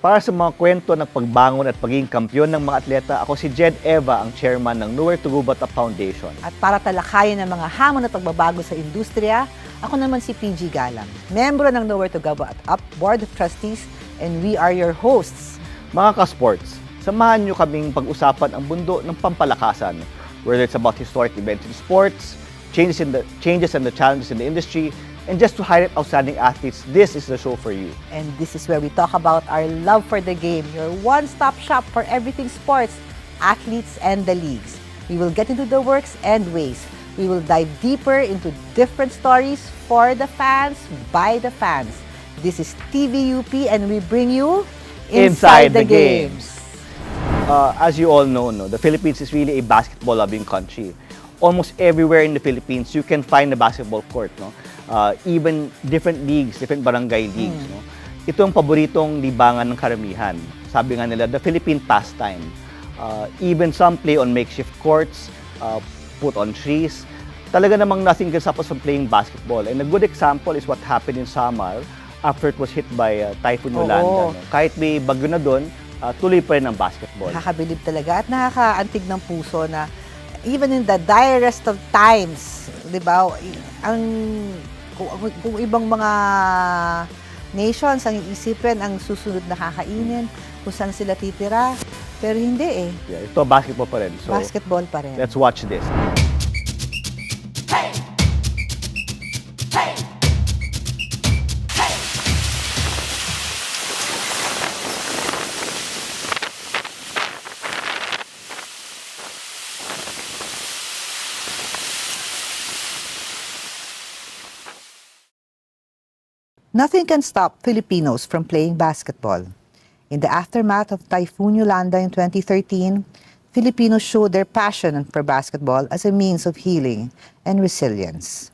Para sa mga kwento ng pagbangon at pagiging kampeon ng mga atleta, ako si Jed Eva, ang chairman ng Nowhere to Go But Up Foundation. At para talakayin ang mga hamon at pagbabago sa industriya, ako naman si PG Galang, membro ng Nowhere to Go But Up Board of Trustees, and we are your hosts. Mga ka-sports, samahan nyo kaming pag-usapan ang mundo ng pampalakasan, whether it's about historic events in sports, changes and the challenges in the industry, and just to highlight outstanding athletes, this is the show for you. And this is where we talk about our love for the game, your one-stop shop for everything sports, athletes, and the leagues. We will get into the works and ways. We will dive deeper into different stories for the fans, by the fans. This is TVUP, and we bring you Inside the Games. As you all know, the Philippines is really a basketball-loving country. Almost everywhere in the Philippines, you can find a basketball court, no? Even different leagues, different barangay leagues. No? Ito ang paboritong libangan ng karamihan. Sabi nga nila, the Philippine pastime. Even some play on makeshift courts, put on trees. Talaga namang nothing can stop us from playing basketball. And a good example is what happened in Samar after it was hit by Typhoon Yolanda. No? Kahit may bagyo na doon, tuloy pa rin ang basketball. Nakakabilib talaga at nakakaantig ng puso na even in the direst of times, di ba, kung ibang mga nations ang iisipin, ang susunod na kakainin, kung saan sila titira. Pero hindi eh. Yeah, ito basketball pa rin. So, basketball pa rin. Let's watch this. Nothing can stop Filipinos from playing basketball. In the aftermath of Typhoon Yolanda in 2013, Filipinos showed their passion for basketball as a means of healing and resilience.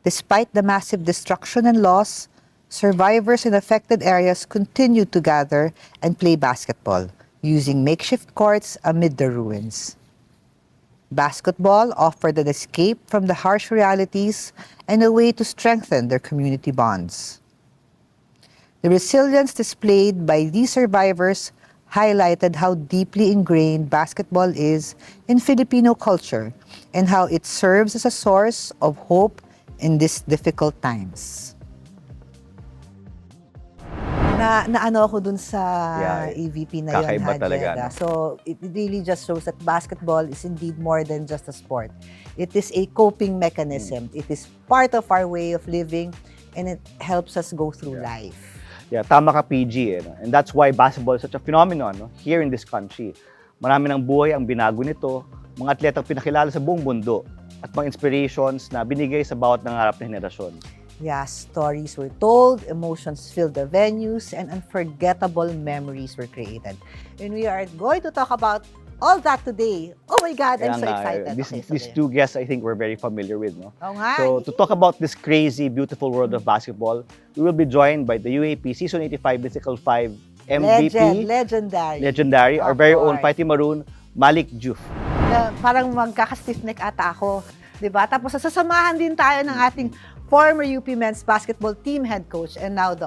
Despite the massive destruction and loss, survivors in affected areas continued to gather and play basketball, using makeshift courts amid the ruins. Basketball offered an escape from the harsh realities and a way to strengthen their community bonds. The resilience displayed by these survivors highlighted how deeply ingrained basketball is in Filipino culture and how it serves as a source of hope in these difficult times. Naano ako dun sa AVP na yun, kakaiba talaga. So, it really just shows that basketball is indeed more than just a sport. It is a coping mechanism. It is part of our way of living, and it helps us go through life. Yeah, tama ka, PG. No? And that's why basketball is such a phenomenon, no? Here in this country. Marami ng buhay ang binago nito, mga atletang pinakilala sa buong mundo, at mga inspirations na binigay sa bawat nangarap na henerasyon. Yeah, stories were told, emotions filled the venues, and unforgettable memories were created. And we are going to talk about all that today. Oh my God, I'm so excited. These two guests, I think, we're very familiar with. No? Oh, nga. So, to talk about this crazy, beautiful world of basketball, we will be joined by the UAP Season 85 Mythical 5 MVP. Legendary. Our very own Fighting Maroon, Malik Juf. Parang magkaka-stiff neck ata ako. Diba? Tapos sasamahan din tayo ng ating former UP men's basketball team head coach and now the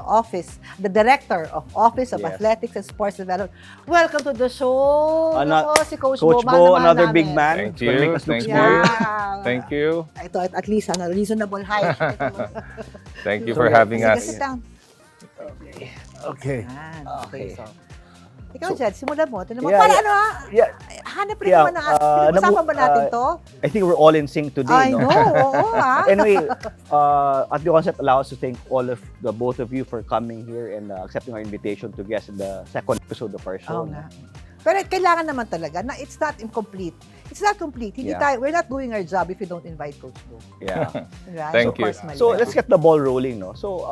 director of Office of Athletics and Sports Development. Welcome to the show. Si Coach Bo, another big man. Thank you. Thank you. Ito, at least reasonable height. Thank you for having us. Sit down. Okay. Okay. So, ikaw, Jed, simulan mo. Para ano hanap rin naman ng usapan ba natin to? I think we're all in sync today. I know, oo Anyway, at the onset, allow us to thank all of the both of you for coming here and accepting our invitation to guest in the second episode of our show. Oo nga. Pero kailangan naman talaga na it's not incomplete. It's not complete. We're not doing our job if we don't invite Coach Bo. Yeah. Right? Thank you. So let's get the ball rolling, no? So,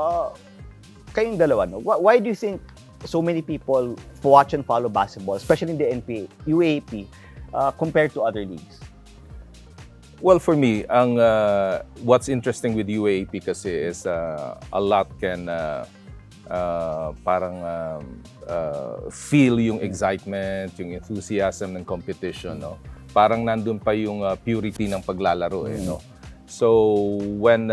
kayong dalawa, no? Why do you think so many people watch and follow basketball, especially in the NPA, UAP, compared to other leagues? Well, for me, what's interesting with UAP kasi is a lot can feel yung excitement, yung enthusiasm ng competition, no? Parang nandun pa yung purity ng paglalaro, no? So when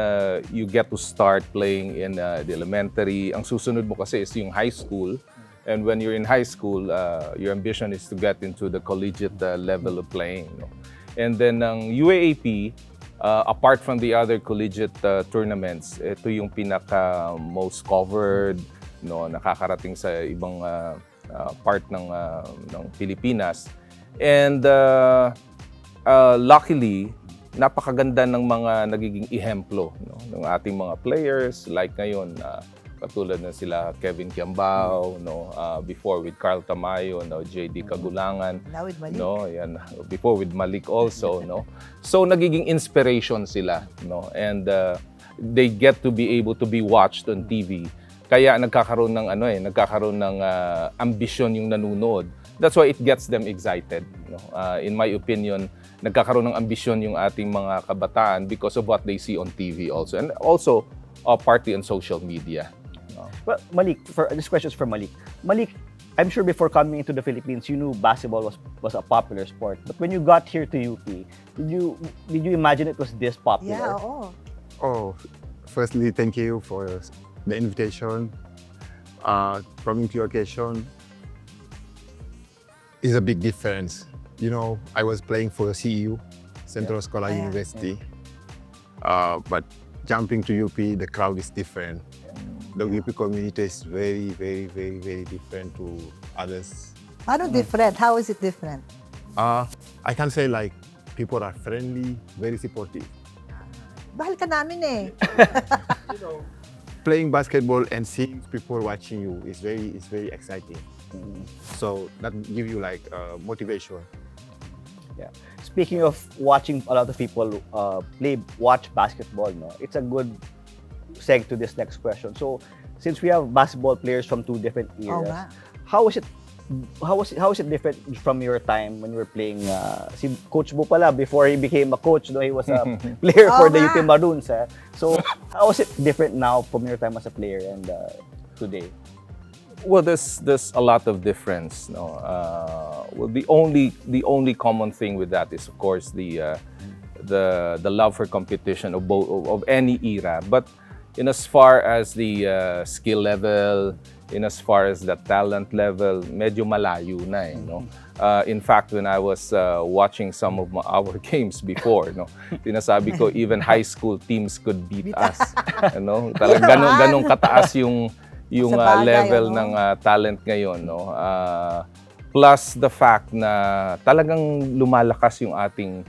you get to start playing in the elementary, ang susunod mo kasi is yung high school. And when you're in high school, your ambition is to get into the collegiate level of playing. No? And then ang UAAP, apart from the other collegiate tournaments, ito yung pinaka most covered, no, nakakarating sa ibang part ng Pilipinas. And luckily, napakaganda ng mga nagiging ehemplo, no, ng ating mga players like ngayon, katulad na sila Kevin Kiambao, no, before with Carl Tamayo, no, JD Kagulangan, Now with Malik. no, yan, before with Malik also, no. So nagiging inspiration sila, no, and they get to be able to be watched on TV. Kaya nagkakaroon ng ambisyon yung nanonood. That's why it gets them excited, no. In my opinion, nagkakaroon ng ambisyon yung ating mga kabataan because of what they see on TV also, and also partly on social media. Well, Malik, this question is for Malik. Malik, I'm sure before coming into the Philippines, you knew basketball was a popular sport. But when you got here to UP, did you imagine it was this popular? Yeah, oo. Oh, firstly, thank you for the invitation. Coming to your occasion is a big difference. You know, I was playing for CEU, Central Scholar University. But jumping to UP, the crowd is different. The UP community is very, very, very, very different to others. Paano different? How is it different? I can say like people are friendly, very supportive. Bahal ka namin eh. Playing basketball and seeing people watching you is very exciting. So that give you like motivation. Yeah. Speaking of watching a lot of people watch basketball, no, it's a good seg to this next question. So, since we have basketball players from two different eras, how is it different from your time when you were playing? Si Coach Bo pala, before he became a coach, no, he was a player for the UP Maroons. So, how is it different now from your time as a player and today? Well, there's a lot of difference. No, well, the only common thing with that is, of course, the love for competition of any era. But in as far as the skill level, in as far as the talent level, medyo malayo na eh, no? In fact, when I was watching some of our games before, no, sinasabi ko even high school teams could beat us. No? Talagang ganong kataas yung level ng talent ngayon, no? Plus the fact na talagang lumalakas yung ating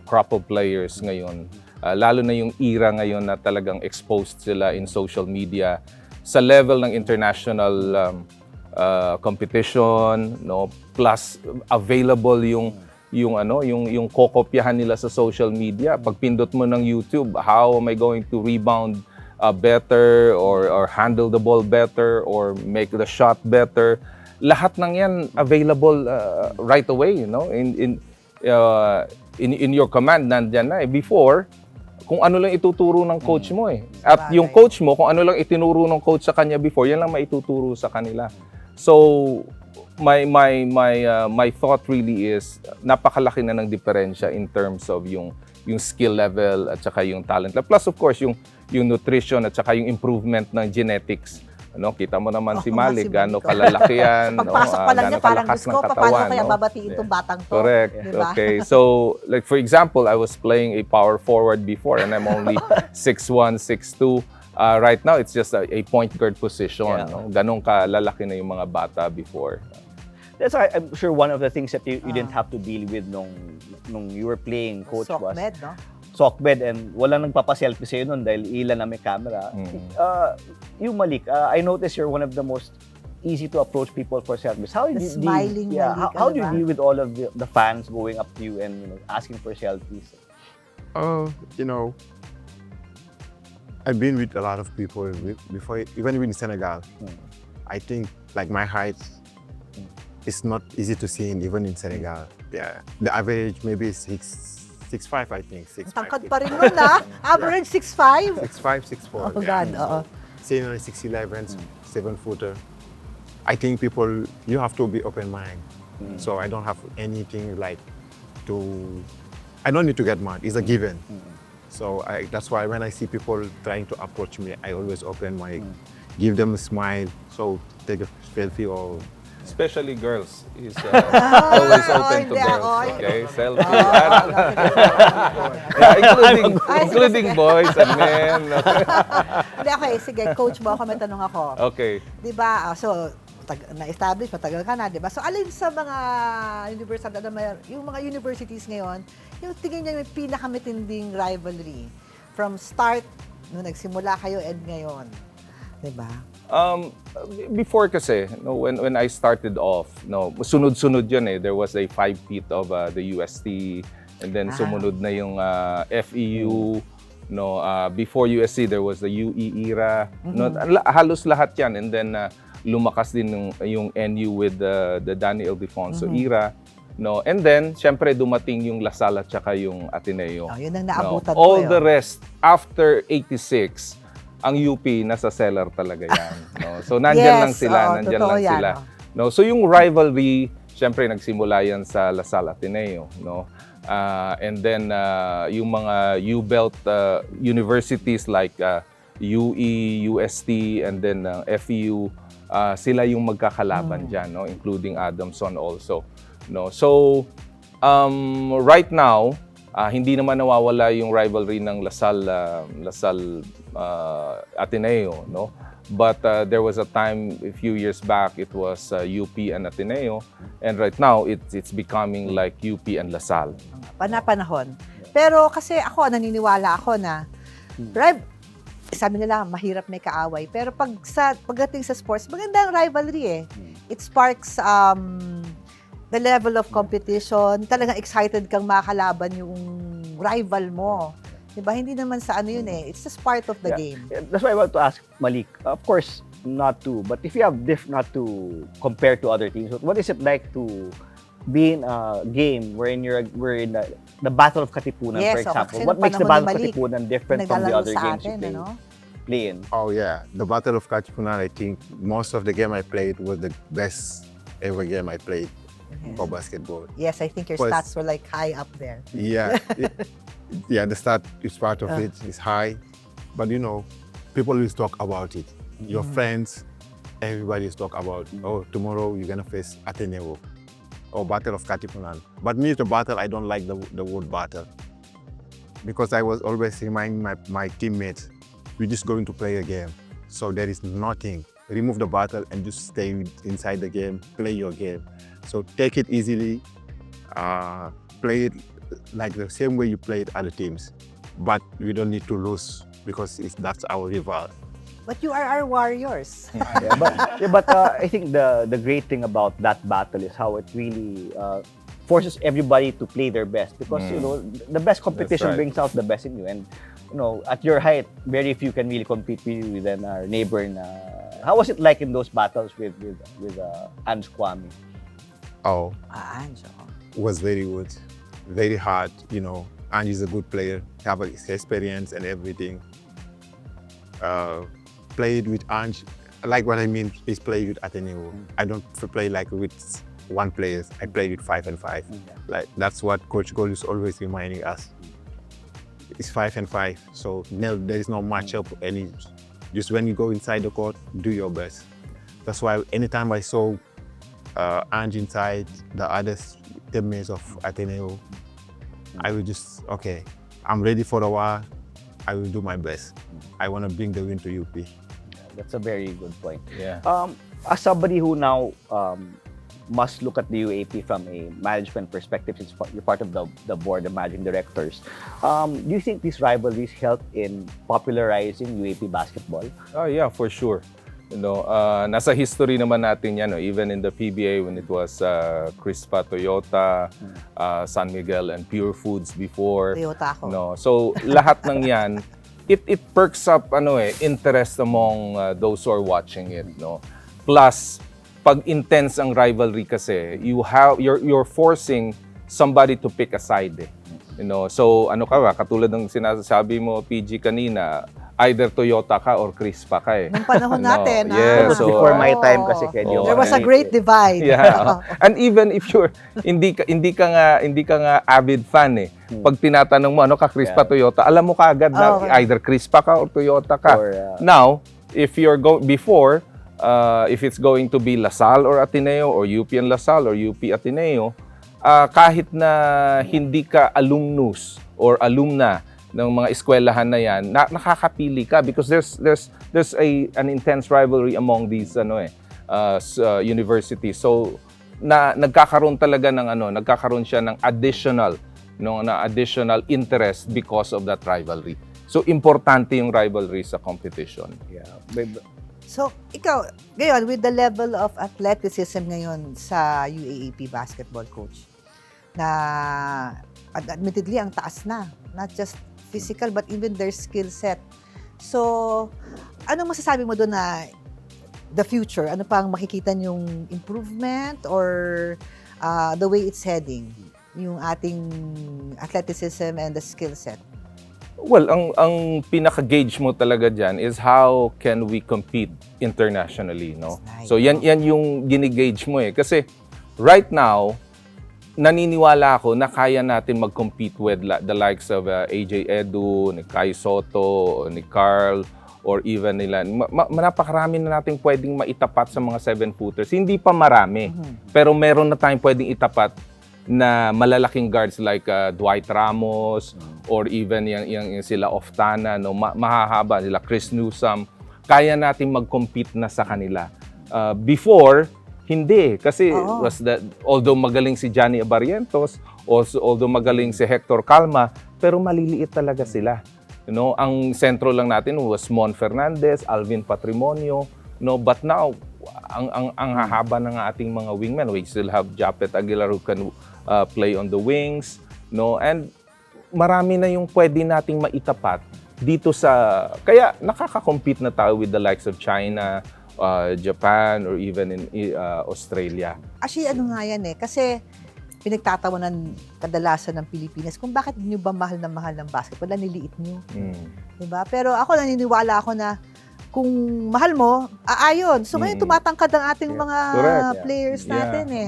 crop of players ngayon. Lalo na yung era ngayon na talagang exposed sila in social media sa level ng international competition, no, plus available yung kokopyahan nila sa social media. Pag pindot mo ng YouTube, how am I going to rebound better or handle the ball better or make the shot better? Lahat ng yan available right away, you know, in your command nandiyan na eh. Before, kung ano lang ituturo ng coach mo eh. At yung coach mo, kung ano lang itinuro ng coach sa kanya before, yan lang maituturo sa kanila. So, my thought really is napakalaki na ng diferensya in terms of yung skill level at saka yung talent. Plus of course, yung nutrition at saka yung improvement ng genetics. Ano, kita mo naman si Malik, gaano kalalaki yan, Pagpasok pa lang niya, parang gusto ko, paano kaya babatiin itong batang to? Correct. Diba? Okay. So, like for example, I was playing a power forward before and I'm only 6'1", 6'2". Right now, it's just a point guard position. Yeah. No? Ganong kalalaki na yung mga bata before. That's why I'm sure one of the things that you didn't have to deal with nung you were playing, coach, was Sockmed, no? sockbed, and walang nagpapaselfie sa'yo nun dahil ilan na may camera. You, Malik, I noticed you're one of the most easy to approach people for selfies. How do The you smiling Malik, how do you ano ba? deal with all of the fans going up to you and asking for selfies? You know, I've been with a lot of people before, even in Senegal. I think like my height is not easy to see even in Senegal. Yeah, the average maybe is 6'5", I think. 6'5". Tangkad pa rin nun, ha? Average 6'5"? 6'5", 6'4". Oh, God, oo. Same like 6'11", 7-footer. I think people, you have to be open-minded. So I don't have anything like to I don't need to get mad. It's a given. So that's why when I see people trying to approach me, I always open my, give them a smile. So take a selfie or Especially girls is always open to hindi girls. ako. Okay, selfie. Yeah, including boys and men. Hindi, okay, sige, coach mo ako, may tanong ako. Okay. Di ba, so, na-establish, matagal ka na, di ba? So, alin sa mga yung mga universities ngayon, yung tingin niya yung pinakamatinding rivalry from start, nung nagsimula kayo and ngayon? Di ba? Before kasi, no, when I started off, no, sunod-sunod yun eh. There was a 5-peat of the UST, and then sumunod na yung FEU. No, before USC, there was the UE era. No, halos lahat yan. And then lumakas din yung NU with the Danny Ildefonso era. No, and then syempre dumating yung LaSalle at saka yung Ateneo. Oh, yun ang naabutan no, all the rest after 86 ang UP nasa cellar talaga yan. No? So nandyan lang sila, nandyan lang yan, sila. No, so yung rivalry, syempre nagsimula yan sa LaSalle Ateneo, no? And then yung mga U-Belt universities like UE, UST, and then FEU, sila yung magkakalaban diyan, no, including Adamson also, no. So right now, hindi naman nawawala yung rivalry ng LaSalle Ateneo, no. But there was a time a few years back it was UP and Ateneo, and right now it's becoming like UP and LaSalle. Panahon. Pero kasi ako naniniwala ako na sabi nila mahirap may kaaway, pero pagdating sa sports, maganda ang rivalry eh. It sparks the level of competition. Talagang excited kang makalaban yung rival mo. Diba? Hindi naman sa ano yun eh. It's just part of the game. That's why I want to ask Malik. Of course, not to. But if you have not to compare to other teams, what is it like to be in a game wherein we're in the Battle of Katipunan, for example? What makes the Battle of Katipunan different from the other games you play in? Oh yeah, the Battle of Katipunan, I think most of the game I played was the best ever game I played for basketball. Yes, I think your stats were like high up there. Yeah. Yeah, the start is part of it. It's high, but you know, people will talk about it. Your friends, everybody is talk about. Oh, tomorrow you're gonna face Ateneo, or Battle of Katipunan. But me, the battle, I don't like the word battle, because I was always reminding my teammates, we're just going to play a game. So there is nothing. Remove the battle and just stay inside the game, play your game. So take it easily, play it like the same way you played other teams, but we don't need to lose because that's our rival. But you are our warriors. But I think the great thing about that battle is how it really forces everybody to play their best, because you know the best competition brings out the best in you, and you know at your height, very few can really compete with you than our neighbor. How was it like in those battles with Ange Kwame? Oh, Ange was very good. Very hard, you know. Ange is a good player, have experience and everything. Played with Ange, like what I mean is play with Ateneo. I don't play like with one player. I play with 5 and 5. Like that's what Coach Gold is always reminding us. It's 5 and 5, so there is no matchup any. Just when you go inside the court, do your best. That's why anytime I saw Ange inside the others teammates of Ateneo, I will just, okay, I'm ready for the war. I will do my best. I want to bring the win to UP. That's a very good point. Yeah. As somebody who now must look at the UAP from a management perspective, since you're part of the board of managing directors, do you think these rivalries help in popularizing UAP basketball? Oh yeah, for sure. You know, nasa history naman natin yan, no? Even in the PBA when it was Crispa, Toyota, San Miguel, and Pure Foods before. Toyota ako. No? So, lahat ng yan, it perks up interest among those who are watching it. No? Plus, pag intense ang rivalry kasi, you're forcing somebody to pick a side. You know? So, katulad ng sinasabi mo, PG, kanina, either Toyota ka or Crispa ka eh. Nung panahon natin. Yeah, so, before my time kasi there was a great divide. Yeah. And even if you're hindi ka nga avid fan eh. Pag tinatanong mo, ano ka, Crispa, Toyota, alam mo kaagad na either Crispa ka or Toyota ka. Or, Now, if you're before, if it's going to be LaSalle or Ateneo or UP and LaSalle or UP Ateneo, kahit na hindi ka alumnus or alumna ng mga eskwelahan na yan, nakakapili ka because there's an intense rivalry among these universities. So nagkakaroon talaga ng nagkakaroon siya ng additional interest because of that rivalry. So importante yung rivalry sa competition. Yeah. So, ikaw, ngayon, with the level of athleticism ngayon sa UAAP basketball coach, na admittedly, ang taas na. Not just physical, but even their skill set. So, ano masasabi mo doon na the future? Ano pang makikita niyong improvement or the way it's heading? Yung ating athleticism and the skill set? Well, ang pinaka-gauge mo talaga dyan is how can we compete internationally, no? Nice. So yan yung gini-gauge mo eh. Kasi right now, naniniwala ako na kaya natin mag-compete with the likes of AJ Edu, ni Kai Soto, ni Carl, or even nila. Napakarami na natin pwedeng maitapat sa mga 7-footers. Hindi pa marami, pero meron na tayong pwedeng itapat na malalaking guards like Dwight Ramos or even yung sila Oftana, no, mahahaba sila Chris Newsome. Kaya natin mag-compete na sa kanila. Before, hindi. Kasi although magaling si Johnny Abarientos, although magaling si Hector Calma, pero maliliit talaga sila. You know, ang sentro lang natin was Mon Fernandez, Alvin Patrimonio, no, but now ang hahaba ng ating mga wingmen. We still have Japet Aguilar who can play on the wings, no, and marami na yung pwede nating maitapat dito sa, kaya nakaka-compete na tayo with the likes of China, Japan, or even in Australia. Actually, ano nga yan eh, kasi pinagtatawanan kadalasan ng Pilipinas kung bakit nyo ba mahal ng basketball, niliit nyo. Diba? Pero ako naniniwala ako na kung mahal mo, aayon. So ngayon tumatangkad ang ating mga players natin eh.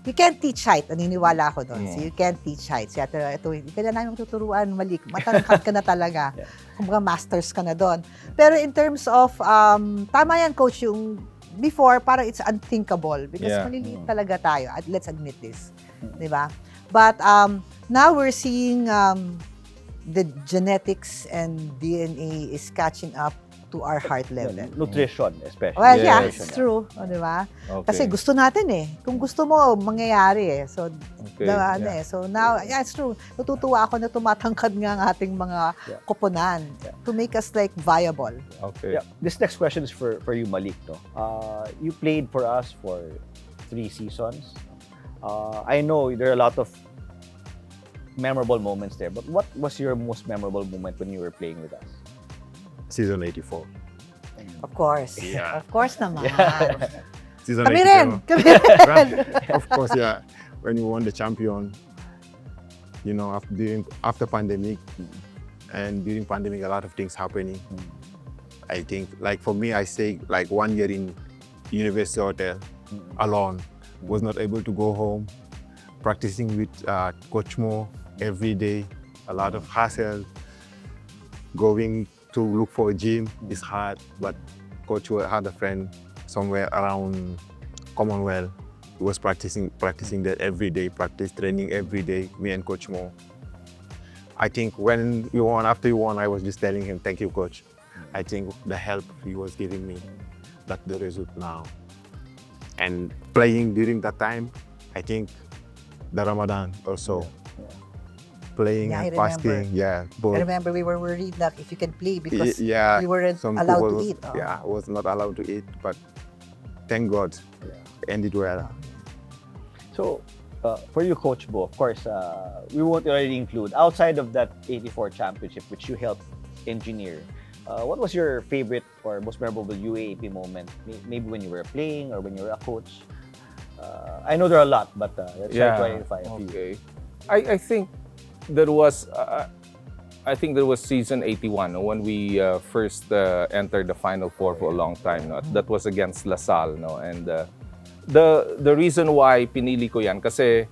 You can't teach height. Naniniwala ako doon. So you can't teach height. So ito, hindi ka na namin tuturuan, mali. Matangkad ka na talaga. Kumbaga masters ka na doon. Pero in terms of, tama yan coach, yung before, parang it's unthinkable because maliliit talaga tayo. Let's admit this. Diba? But now we're seeing the genetics and DNA is catching up to our heart level. Nutrition, especially. Well, yeah, it's true. O, di ba? Kasi gusto natin eh. Kung gusto mo, mangyayari eh. So, so now, yeah, it's true. Natutuwa ako na tumatangkad nga ang ating mga koponan to make us like viable. Okay. Yeah. This next question is for you, Malik. No? You played for us for 3 seasons. I know there are a lot of memorable moments there, but what was your most memorable moment when you were playing with us? Season 84. Of course. Yeah. Of course naman. Season Kami 84. rin. Kami rin. Of course, yeah. When we won the champion, you know, after pandemic, and during pandemic, a lot of things happening. I think, like for me, I stayed like 1 year in University Hotel alone. Was not able to go home. Practicing with Coach Mo every day. A lot of hassle. Going to look for a gym is hard, but Coach had a friend somewhere around Commonwealth. He was practicing that every day, practice training every day, me and Coach Mo. I think when we won, after we won, I was just telling him, thank you, Coach. I think the help he was giving me, that's the result now. And playing during that time, I think the Ramadan also. Playing and fasting, both. I remember we were worried that if you can play because we weren't allowed to eat. Yeah, I was not allowed to eat, but thank God, ended well. So, for you, Coach Bo, of course, we won't already include, outside of that 84 championship, which you helped engineer, what was your favorite or most memorable UAAP moment? Maybe when you were playing or when you were a coach? I know there are a lot, but let's try to identify a few. I think there was season 81 when we first entered the Final Four for a long time. No? That was against LaSalle. No? And the reason why pinili ko yan kasi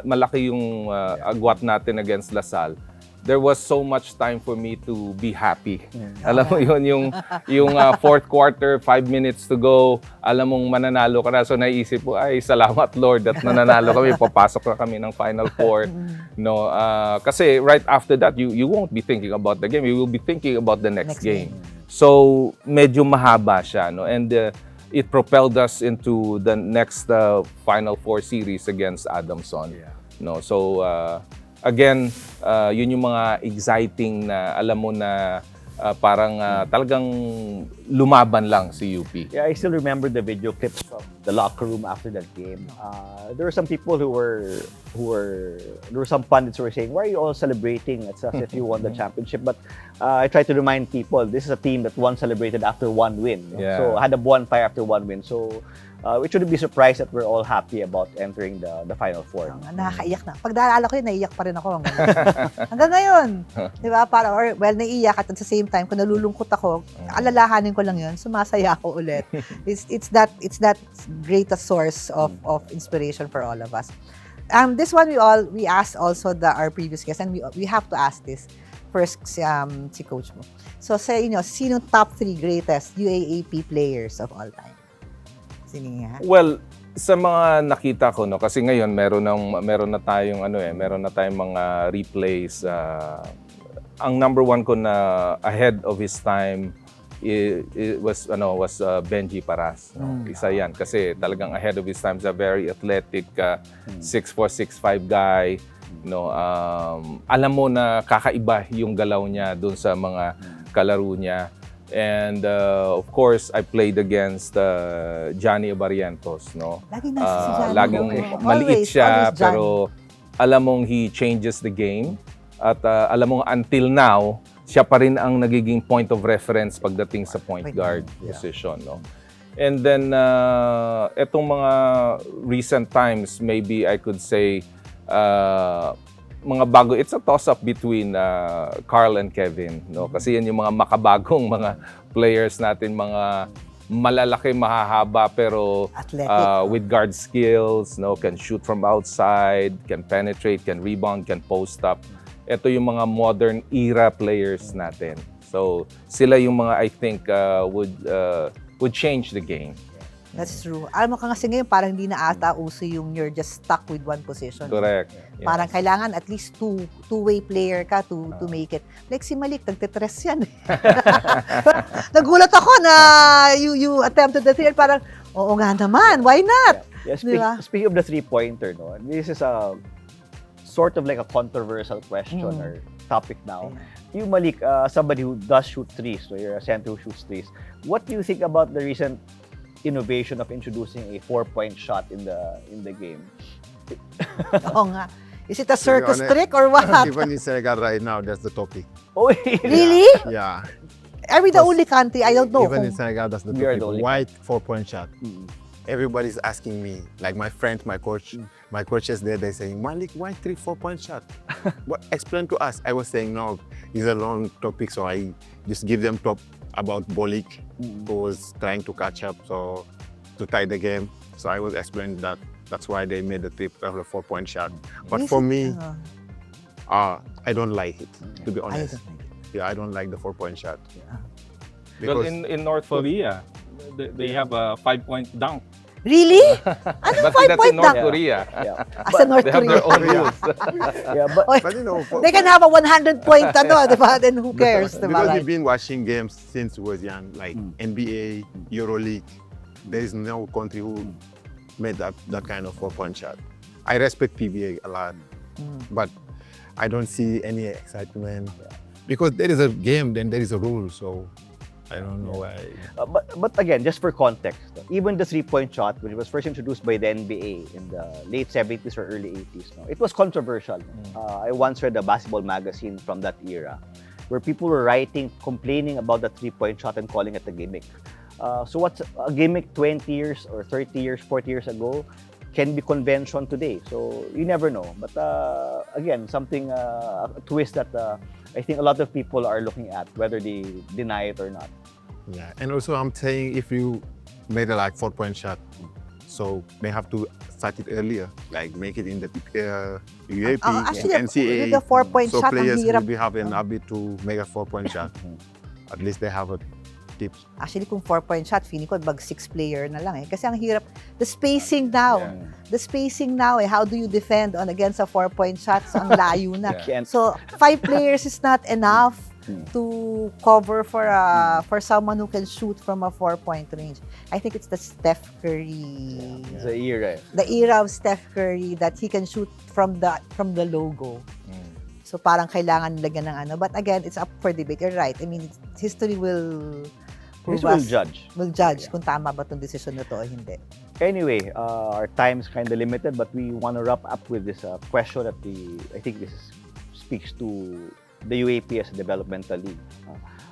malaki yung agwat natin against Lasal, there was so much time for me to be happy. Alam mo yun, yung fourth quarter, 5 minutes to go, alam mong mananalo ka na. So naisip ko, ay salamat Lord at nananalo kami, papasok na kami ng Final Four. No, kasi right after that, you won't be thinking about the game, you will be thinking about the next game. So medyo mahaba siya, no? And it propelled us into the next Final Four series against Adamson. No, so again, yun yung mga exciting na alam mo na parang talagang lumaban lang si UP. Yeah, I still remember the video clips from the locker room after that game. There were some people there were some pundits who were saying, "Why are you all celebrating? It's as if you won the championship." But I try to remind people, this is a team that celebrated after one win. Yeah. So had a bonfire after one win. So we shouldn't be surprised that we're all happy about entering the Final Four. Nakakaiyak na. Pag naalala ko yun, naiiyak pa rin ako. Hanggang ngayon. Di ba? Naiiyak at the same time, kung nalulungkot ako, alalahanin ko lang yun, sumasaya ako ulit. It's that greatest source of inspiration for all of us. This one we asked also our previous guests, and we have to ask this first si coach mo. So sa inyo, sinong top 3 greatest UAAP players of all time? Sino nga? Well, sa mga nakita ko, no, kasi ngayon meron na tayong mga replays. Ang number 1 ko na ahead of his time was Benji Paras. No? Isa yan kasi talagang ahead of his time, a very athletic 6'4", 6'5" guy. No, alam mo na kakaiba yung galaw niya doon sa mga kalaro niya. And of course, I played against Johnny Barrientos, no. Laging maliit siya, pero alam mong he changes the game. At alam mong until now, siya pa rin ang nagiging point of reference pagdating sa point guard position, no. And then etong mga recent times, maybe I could say mga bago, it's a toss-up between Carl and Kevin, no? Kasi yan yung mga makabagong mga players natin, mga malalaki, mahahaba, pero with guard skills, no? Can shoot from outside, can penetrate, can rebound, can post up. Ito yung mga modern era players natin. So sila yung mga I think would change the game. That's true. Alam mo ka kasi ngayon, parang hindi na ata uso yung you're just stuck with one position. Correct. Yes. Parang kailangan at least two-way player ka to make it. Like si Malik, nagtitress yan. Nagulat ako na you attempted the three. Parang, oo nga naman, why not? Yeah, speaking of the three-pointer, no, this is a sort of like a controversial question or topic now. You, Malik, somebody who does shoot threes, so you're a center who shoots threes. What do you think about the recent innovation of introducing a 4-point shot in the game? Oo nga. Is it a circus trick or what? Even in Senegal right now, that's the topic. Oh, really? Yeah. Are we the only country? I don't know. Even in Senegal, that's the We are topic. the only White 4-point shot. Everybody's asking me, like my friend, my coaches there, they're saying, Malik, why 4-point shot? What? Explain to us. I was saying, no, it's a long topic, so I just give them top about Bolik, who was trying to catch up, so to tie the game. So I was explaining that. That's why they made the trip of the 4-point shot. But for me, I don't like it, to be honest. Yeah, I don't like the 4-point shot. Well, in North Korea, they have a 5-point dunk. Really? Anong But that's 5-point in North dunk? Korea. As a North They have Korea. their own rules. But you know, They can have a 100-point, diba? Then who cares, diba? because Right? we've been watching games since we was young, like NBA, EuroLeague. There is no country who made that kind of 4-point shot. I respect PBA a lot, but I don't see any excitement because there is a game, then there is a rule. So I don't know why. But again, just for context, even the 3-point shot, which was first introduced by the NBA in the late 70s or early 80s, it was controversial. I once read a basketball magazine from that era where people were writing, complaining about the 3-point shot and calling it a gimmick. So what's a gimmick 20 years or 30 years, 40 years ago can be convention today. So you never know. But again, something, a twist that I think a lot of people are looking at, whether they deny it or not. Yeah, and also I'm saying if you made a 4-point shot, So they have to start it earlier, like make it in the UAP, Actually, NCAA. with the 4-point So shot, ang players hirap. will be having a bit to make a 4-point shot. At least they have a tips. Actually, kung 4-point shot, feeling ko, mag 6-player na lang eh. Kasi ang hirap, the spacing now. Yeah. The spacing now eh. How do you defend against a 4-point shot? So, ang layo na. Yeah. So, 5 players is not enough to cover for someone who can shoot from a 4-point range. I think it's the Steph Curry. It's the era. The era of Steph Curry that he can shoot from the logo. So parang kailangan nilagyan ng ano. But again, it's up for debate. You're right. I mean, history will prove This will us- judge. will judge kung tama ba itong decision na to o hindi. Anyway, our time's kind of limited, but we want to wrap up with this question that I think this speaks to the UAP as a developmental league.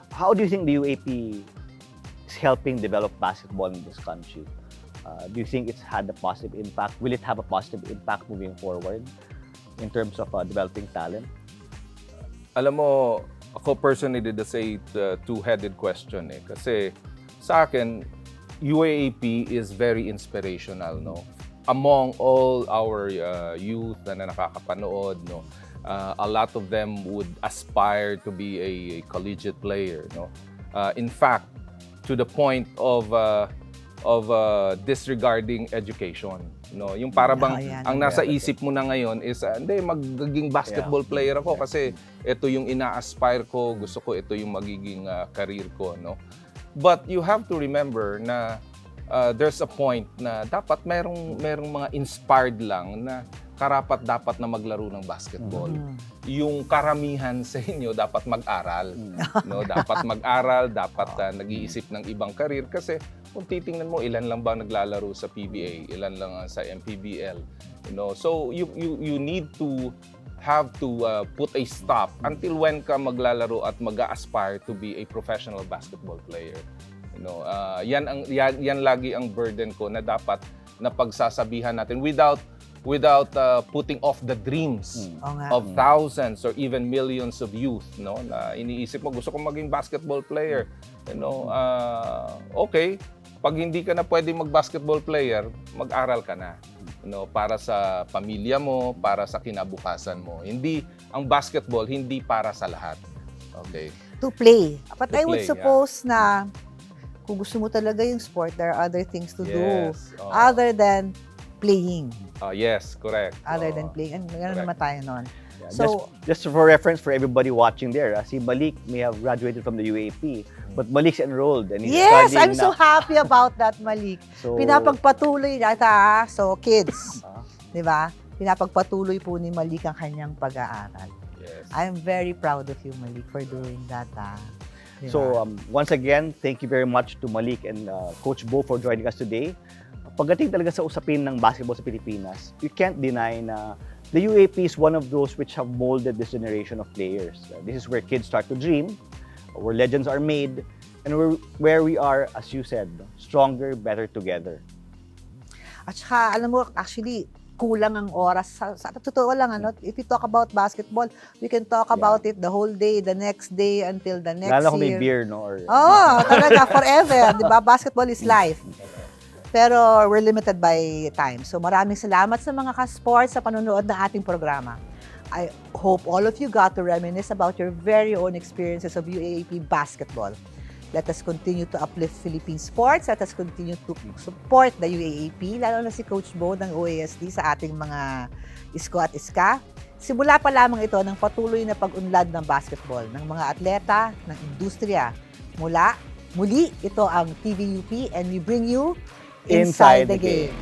How do you think the UAP is helping develop basketball in this country? Do you think it's had a positive impact? Will it have a positive impact moving forward in terms of developing talent? Alam mo, ako personally did say two-headed question eh. Kasi sa akin, UAAP is very inspirational, no? Among all our youth na nakakapanood, no? A lot of them would aspire to be a collegiate player, no? In fact, to the point of disregarding education, no? Yung para bang yan. ang nasa isip mo na ngayon is hindi magiging basketball player ako kasi ito yung ina-aspire ko, gusto ko ito yung magiging career ko, no? But you have to remember na there's a point na dapat merong mga inspired lang na karapat dapat na maglaro ng basketball. Yung karamihan sa inyo dapat mag-aral, no? Dapat mag-aral, dapat nag-iisip ng ibang career kasi kung titingnan mo ilan lang ba naglalaro sa PBA, ilan lang sa MPBL, you know. So you need to have to put a stop until when ka maglalaro at mag-aspire to be a professional basketball player. You know, yan lagi ang burden ko na dapat na pagsasabihan natin without putting off the dreams of thousands or even millions of youth, no? Na iniisip mo gusto kong maging basketball player, you know, okay, pag hindi ka na pwedeng mag-basketball player, mag-aral ka na, you know, para sa pamilya mo, para sa kinabukasan mo. Hindi ang basketball hindi para sa lahat. Okay. To play. But To I would play, suppose na kung gusto mo talaga yung sport, there are other things to do Yes. other than playing. Yes, correct. Other than playing. And gano'n Correct. naman tayo nun. Yeah, So, just for reference for everybody watching there, si Malik may have graduated from the UAP, but Malik's enrolled and he's yes, studying I'm so now. happy about that, Malik. So, Pinapagpatuloy nata, so kids, di ba? Pinapagpatuloy po ni Malik ang kanyang pag-aaral. Yes. I'm very proud of you, Malik, for doing that. Di ba? So once again, thank you very much to Malik and Coach Bo for joining us today. Pagdating talaga sa usapin ng basketball sa Pilipinas, you can't deny na the UAP is one of those which have molded this generation of players. This is where kids start to dream, where legends are made, and where we are, as you said, stronger, better together. At saka, alam mo, actually, kulang ang oras. Sa totoo lang, ano, if we talk about basketball, we can talk about it the whole day, the next day, until the next Lalo kung may year. beer, no? Or, Talaga, forever. Di ba? Basketball is life. Pero we're limited by time. So maraming salamat sa mga ka-sports sa panonood ng ating programa. I hope all of you got to reminisce about your very own experiences of UAAP basketball. Let us continue to uplift Philippine sports. Let us continue to support the UAAP, lalo na si Coach Bo ng OASD sa ating mga isko at iska. Simula pa lamang ito ng patuloy na pag-unlad ng basketball ng mga atleta, ng industriya. Muli, ito ang TVUP and we bring you Inside the Games.